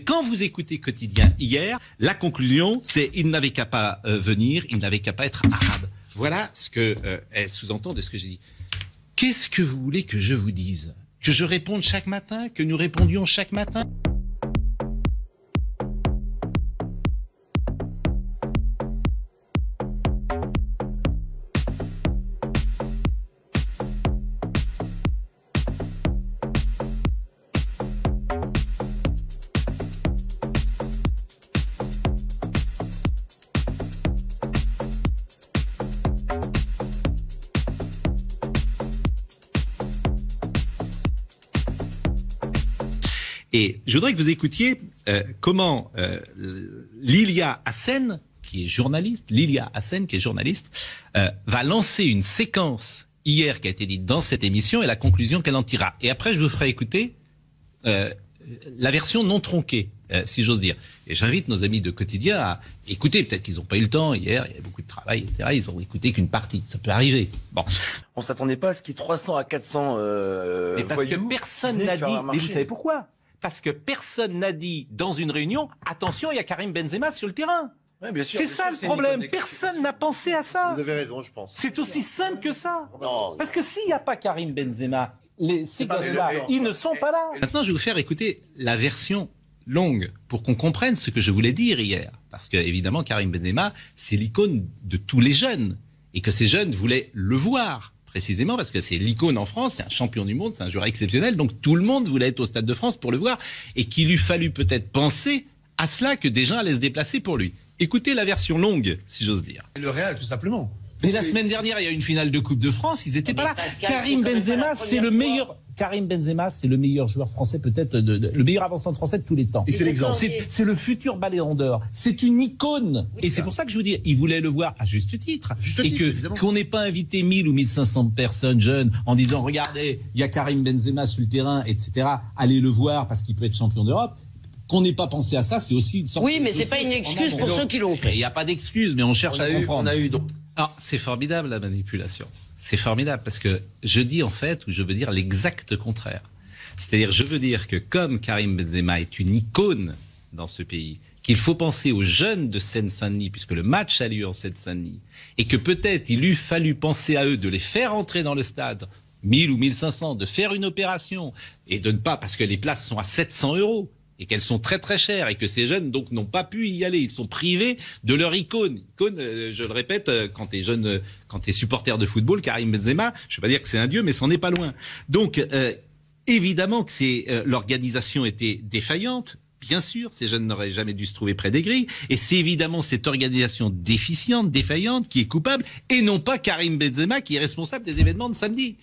Quand vous écoutez Quotidien hier, la conclusion, c'est il n'avait qu'à pas venir, il n'avait qu'à pas être arabe. Voilà ce que elle sous-entend de ce que j'ai dit. Qu'est-ce que vous voulez que je vous dise? Que je réponde chaque matin? Que nous répondions chaque matin? Et je voudrais que vous écoutiez comment Lilia Hassen, qui est journaliste, va lancer une séquence hier qui a été dite dans cette émission et la conclusion qu'elle en tirera. Et après, je vous ferai écouter la version non tronquée, si j'ose dire. Et j'invite nos amis de Quotidien à écouter. Peut-être qu'ils n'ont pas eu le temps hier, il y a beaucoup de travail, etc. Ils ont écouté qu'une partie. Ça peut arriver. Bon. On s'attendait pas à ce qu'il y ait 300 à 400 mais parce que personne n'a dit. Mais vous savez pourquoi? Parce que personne n'a dit dans une réunion, attention, il y a Karim Benzema sur le terrain. Ouais, bien sûr, c'est ça le problème. Personne n'a pensé à ça. Vous avez raison, je pense. C'est aussi simple que ça. Non. Parce que s'il n'y a pas Karim Benzema, ces gosses-là, ils ne sont pas là. Maintenant, je vais vous faire écouter la version longue pour qu'on comprenne ce que je voulais dire hier. Parce que, évidemment, Karim Benzema, c'est l'icône de tous les jeunes. Et que ces jeunes voulaient le voir. Précisément parce que c'est l'icône en France, c'est un champion du monde, c'est un joueur exceptionnel, donc tout le monde voulait être au Stade de France pour le voir, et qu'il eût fallu peut-être penser à cela que des gens allaient se déplacer pour lui. Écoutez la version longue, si j'ose dire. Le Real, tout simplement. Mais la semaine dernière, il y a eu une finale de Coupe de France, ils étaient pas là. Karim Benzema, c'est le meilleur. Karim Benzema, c'est le meilleur joueur français, peut-être le meilleur avançant français de tous les temps. Et c'est l'exemple. C'est le futur Ballon d'Or. C'est une icône. Et c'est pour ça que je vous dis, il voulait le voir à juste titre. Qu'on n'ait pas invité 1000 ou 1500 personnes jeunes en disant, regardez, il y a Karim Benzema sur le terrain, etc. Allez le voir parce qu'il peut être champion d'Europe. Qu'on n'ait pas pensé à ça, c'est aussi une sorte. Oui, mais c'est pas une excuse pour ceux qui l'ont fait. Il n'y a pas d'excuse, mais on cherche à comprendre. Donc. Alors, c'est formidable la manipulation. C'est formidable parce que je dis en fait, ou je veux dire l'exact contraire. C'est-à-dire, je veux dire que comme Karim Benzema est une icône dans ce pays, qu'il faut penser aux jeunes de Seine-Saint-Denis, puisque le match a lieu en Seine-Saint-Denis, et que peut-être il eût fallu penser à eux, de les faire entrer dans le stade, 1000 ou 1500, de faire une opération, et de ne pas, parce que les places sont à 700 €. Et qu'elles sont très très chères et que ces jeunes donc n'ont pas pu y aller. Ils sont privés de leur icône. Icône, je le répète, quand t'es jeune, quand t'es supporter de football, Karim Benzema, je ne vais pas dire que c'est un dieu, mais c'en est pas loin. Donc évidemment que l'organisation était défaillante. Bien sûr, ces jeunes n'auraient jamais dû se trouver près des grilles. Et c'est évidemment cette organisation déficiente, défaillante, qui est coupable, et non pas Karim Benzema qui est responsable des événements de samedi.